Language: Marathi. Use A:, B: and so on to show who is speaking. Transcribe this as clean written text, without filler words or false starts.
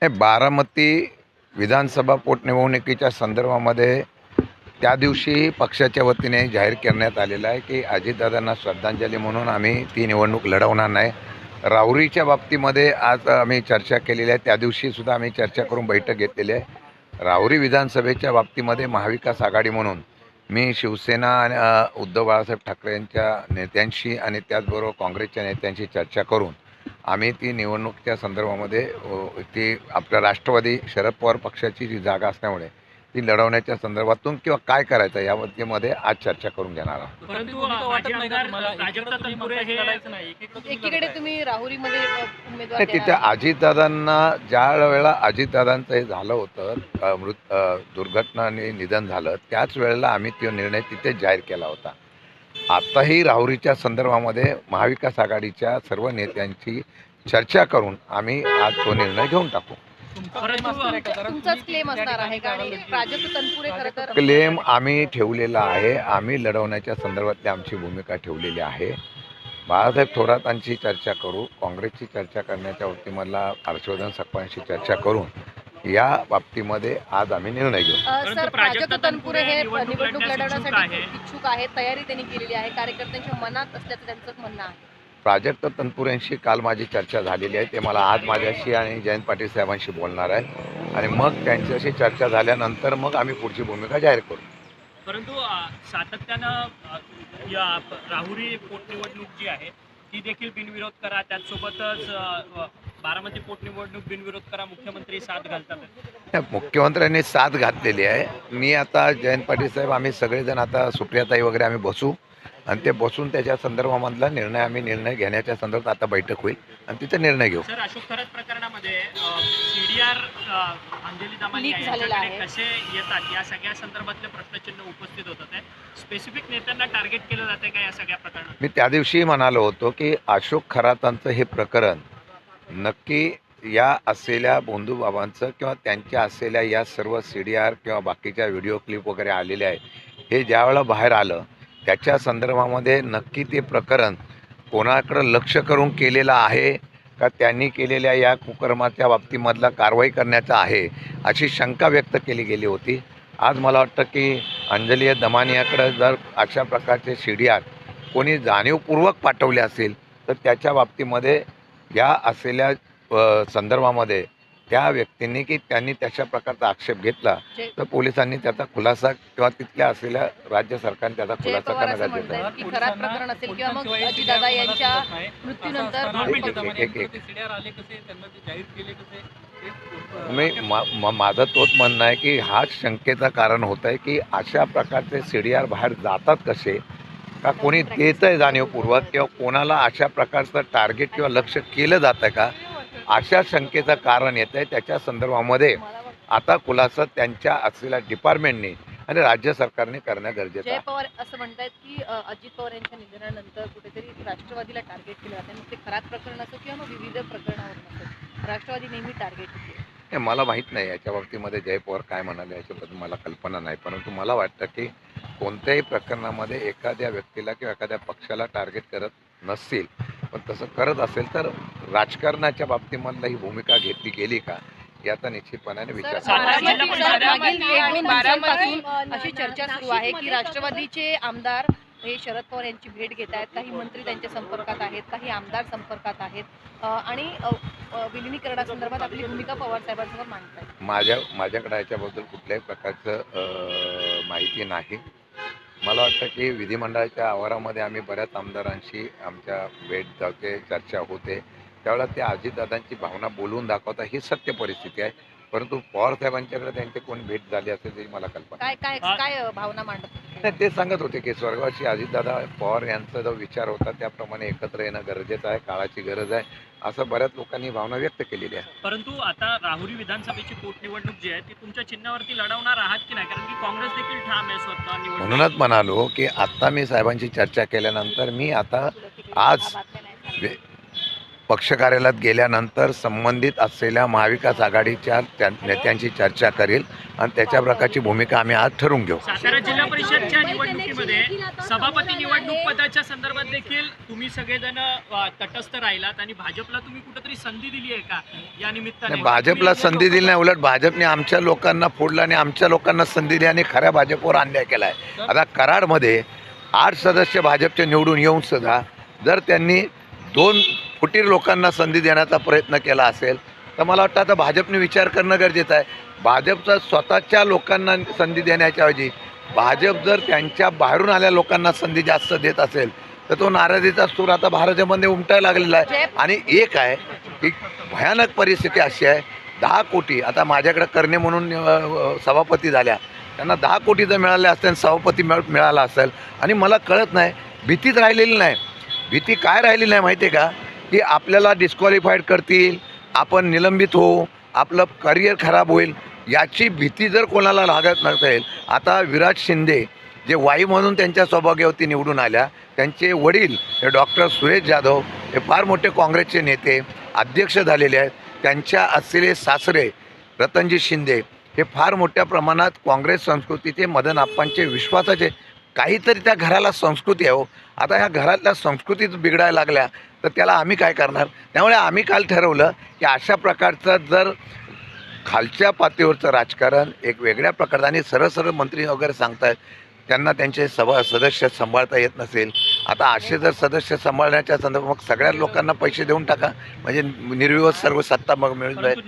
A: बारामती विधानसभा पोटनिवडणुकीच्या संदर्भामध्ये त्या दिवशी पक्षाच्या वतीने जाहीर करण्यात आलेलं आहे की अजितदादांना श्रद्धांजली म्हणून आम्ही ती निवडणूक लढवणार नाही. राहुरीच्या बाबतीमध्ये आज आम्ही चर्चा केलेली आहे. त्या दिवशीसुद्धा आम्ही चर्चा करून बैठक घेतलेली आहे. राहुरी विधानसभेच्या बाबतीमध्ये महाविकास आघाडी म्हणून मी शिवसेना आणि उद्धव बाळासाहेब ठाकरे यांच्या नेत्यांशी आणि त्याचबरोबर काँग्रेसच्या नेत्यांशी चर्चा करून आम्ही ती निवडणुकीच्या संदर्भामध्ये ती आपल्या राष्ट्रवादी शरद पवार पक्षाची जी जागा असल्यामुळे ती लढवण्याच्या संदर्भातून किंवा काय करायचं या बाबतीमध्ये आज चर्चा करून घेणार आहोत.
B: परंतु माजी आमदार प्राजक्त तनपुरे हे
C: एकीकडे तुम्ही राहुरीमध्ये उमेदवार
A: नाही, तिथे अजितदादांना ज्या वेळेला अजितदादांचं हे झालं होतं दुर्घटनाने निधन झालं त्याच वेळेला आम्ही तो निर्णय तिथे जाहीर केला होता. आताही राहुरीच्या संदर्भामध्ये महाविकास आघाडीच्या सर्व नेत्यांची चर्चा करून आम्ही आज तो निर्णय घेऊन टाकू.
C: तुमचाच क्लेम असणार आहे का? आणि प्राजक्त तनपुरे खरं तर
A: क्लेम आम्ही ठेवलेला आहे. आम्ही लढवण्याच्या संदर्भातली आमची भूमिका ठेवलेली आहे. बाळासाहेब थोरातांची चर्चा करू, काँग्रेसची चर्चा करण्याच्या बाबतीमधला हर्षवर्धन सकपाळांशी चर्चा करून या बाबतीमध्ये आज आम्ही निर्णय घेऊ.
C: सर, प्राजक्त तनपुरे हे निवडणूक लढवण्यासाठी इच्छुक आहेत, तयारी त्यांनी केलेली आहे, कार्यकर्त्यांच्या मनात असल्याचं त्यांचं म्हणणं आहे.
A: प्राजक्त तनपुरेंशी काल माझी चर्चा झालेली आहे. ते मला आज माझ्याशी आणि जयंत पाटील साहेबांशी बोलणार आहे आणि मग त्यांच्याशी चर्चा झाल्यानंतर मग आम्ही पुढची भूमिका जाहीर करू.
B: परंतु सातत्यानं या राहुरी पोटनिवडणूक जी आहे ती देखील बिनविरोध करा, त्याचसोबतच बारामती पोटनिवडणूक बिनविरोध करा, मुख्यमंत्री साथ घालतात.
A: मुख्यमंत्र्यांनी साथ घातलेली आहे. मी आता जयंत पाटील साहेब आम्ही सगळेजण आता सुप्रियाताई वगैरे आम्ही बसू आणि ते बसून त्याच्या संदर्भामधला निर्णय घेण्याच्या संदर्भात आता बैठक होईल आणि तिथे निर्णय घेऊ.
B: सर, अशोक खरत प्रकरणामध्ये सीडीआर अंजली दमानी यांच्याकडे कसे येतात या सगळ्या संदर्भातले प्रश्नचिन्ह उपस्थित होतात. स्पेसिफिक नेत्यांना टार्गेट केलं जाते का या सगळ्या प्रकरणात?
A: मी त्या दिवशी म्हणालो होतो की अशोक खरातांचं हे प्रकरण नक्की या असलेल्या बोंधूबाबांचं किंवा त्यांच्या असलेल्या या सर्व CDR किंवा बाकीच्या व्हिडिओ क्लिप वगैरे आलेले आहे हे ज्यावेळेला बाहेर आलं त्याच्या संदर्भामध्ये नक्की ते प्रकरण कोणाकडं लक्ष करून केलेलं आहे का त्यांनी केलेल्या या कुकर्माच्या बाबतीमधला कारवाई करण्याचा आहे अशी शंका व्यक्त केली गेली होती. आज मला वाटतं की अंजली दमानियाकडं जर अशा प्रकारचे CDR कोणी जाणीवपूर्वक पाठवले असेल तर त्याच्या बाबतीमध्ये या असलेल्या संदर्भामध्ये त्या व्यक्तींनी की त्यांनी तशा प्रकारचा आक्षेप घेतला तर पोलिसांनी त्याचा खुलासा किंवा तिथल्या असलेल्या राज्य सरकारने त्याचा खुलासा करण्यात आला.
C: खराब प्रकरण असेल किंवा मग अजितदादा यांच्या मृत्यूनंतर
A: माझं तोच म्हणणं आहे की हा शंकेचं कारण होत आहे की अशा प्रकारचे CDR बाहेर जातात कसे का कोणी देत आहे जाणीवपूर्वक किंवा कोणाला अशा प्रकारचं टार्गेट किंवा लक्ष केलं जातं का अशा शंकेचं कारण येत आहे. त्याच्या संदर्भामध्ये आता खुलासा त्यांच्या असलेल्या डिपार्टमेंटने आणि राज्य सरकारने करणं गरजेचं आहे.
C: जय पवार असं म्हणतात की अजित पवार यांच्या निधनानंतर कुठेतरी राष्ट्रवादीला टार्गेट केलं जातं. मग ते खराब प्रकरण असो किंवा मग विविध प्रकरणावर नसो राष्ट्रवादी नेहमी टार्गेट होते.
A: मला माहीत नाही याच्या बाबतीमध्ये जय पवार काय म्हणाले याच्याबद्दल मला कल्पना नाही. परंतु मला वाटतं की कोणत्याही प्रकरणामध्ये एखाद्या व्यक्तीला किंवा एखाद्या पक्षाला टार्गेट करत नसतील पण तसं करत असेल तर राजकारणाच्या बाबतीमधला ही भूमिका घेतली गेली का याचा निश्चितपणाने विचार
C: अशी चर्चा सुरू आहे की राष्ट्रवादीचे आमदार हे शरद पवार यांची भेट घेत आहेत, काही मंत्री त्यांच्या संपर्कात आहेत, काही आमदार संपर्कात आहेत आणि विलिनीकरणासंदर्भात आपली भूमिका पवार साहेबांसमोर मांडतात.
A: माझ्याकडे याच्याबद्दल कुठल्याही प्रकारचं माहिती नाही. मला वाटतं की विधिमंडळाच्या आवारामध्ये आम्ही बऱ्याच आमदारांशी आमच्या भेट जाते चर्चा होते त्यावेळेला त्या अजितदादांची भावना बोलवून दाखवता ही सत्य परिस्थिती आहे. परंतु पवार साहेबांच्याकडे त्यांची कोणी भेट झाली असेल त्याची मला कल्पना
C: काय काय काय भावना मांडत
A: नाही. ते सांगत होते की स्वर्गवासी अजितदादा पवार यांचा जो विचार होता त्याप्रमाणे एकत्र येणं गरजेचं आहे, काळाची गरज आहे असं बऱ्याच लोकांनी भावना व्यक्त केलेली आहे.
B: परंतु आता राहुरी विधानसभेची पोटनिवडणूक जी आहे ती तुमच्या चिन्हावरती लढवणार आहात की नाही? कारण की काँग्रेस देखील ठाम आहे स्वतः निवडणूक.
A: म्हणूनच म्हणालो की आत्ता मी साहेबांची चर्चा केल्यानंतर मी आता आज पक्ष कार्यालयात गेल्यानंतर संबंधित असलेल्या महाविकास आघाडीच्या नेत्यांची चर्चा करेल आणि त्याच्या प्रकारची भूमिका आम्ही आज ठरवून घेऊ.
B: सातारा जिल्हा परिषदच्या निवडणुकीमध्ये सभापती निवडणूक पदाच्या संदर्भात देखील तुम्ही सगळेजण तटस्थ राहिलात आणि भाजपला तुम्ही कुठेतरी संधी दिली आहे का या निमित्ताने?
A: नाही, भाजपला संधी दिली नाही, उलट भाजपने आमच्या लोकांना फोडलं आणि आमच्या लोकांना संधी दिली आणि खऱ्या भाजपवर अन्याय केला आहे. आता कराडमध्ये 8 सदस्य भाजपचे निवडून येऊन सुद्धा जर त्यांनी 2 फुटीर लोकांना संधी देण्याचा प्रयत्न केला असेल तर मला वाटतं आता भाजपने विचार करणं गरजेचं आहे. भाजपचा स्वतःच्या लोकांना संधी देण्याच्या ऐवजी भाजप जर त्यांच्या बाहेरून आलेल्या लोकांना संधी जास्त देत असेल तर तो नाराजीचा सूर आता भाजपमध्ये उमटायला लागलेला आहे. आणि एक आहे की भयानक परिस्थिती अशी आहे, 10 कोटी आता माझ्याकडे करणे म्हणून सभापती झाल्या, त्यांना 10 कोटी जर मिळाले असते आणि सभापती मिळाला असेल आणि मला कळत नाही, भीतीच राहिलेली नाही. भीती काय राहिली नाही माहिती आहे का, की आपल्याला डिस्क्वालिफाईड करतील, आपण निलंबित होऊ, आपलं करिअर खराब होईल, याची भीती जर कोणाला लागत नसेल. आता विराज शिंदे जे वाई म्हणून त्यांच्या सौभाग्यवती निवडून आल्या, त्यांचे वडील हे डॉक्टर सुरेश जाधव हे फार मोठे काँग्रेसचे नेते अध्यक्ष झालेले आहेत. त्यांच्या असलेले सासरे रतनजी शिंदे हे फार मोठ्या प्रमाणात काँग्रेस संस्कृतीचे मदन आप्पांचे विश्वासाचे काहीतरी त्या घराला संस्कृती आहे हो. आता ह्या घरातल्या संस्कृतीच बिघडायला लागल्या तर त्याला आम्ही काय करणार. त्यामुळे आम्ही काल ठरवलं की अशा प्रकारचं जर खालच्या पातळीवरचं राजकारण एक वेगळ्या प्रकारचं आणि सरळ मंत्री वगैरे सांगतायत त्यांना त्यांचे सदस्य सांभाळता येत नसेल, आता असे जर सदस्य सांभाळण्याच्या संदर्भात मग सगळ्या लोकांना पैसे देऊन टाका, म्हणजे निर्विवाद सर्व सत्ता मग मिळून जाईल.
B: परंतु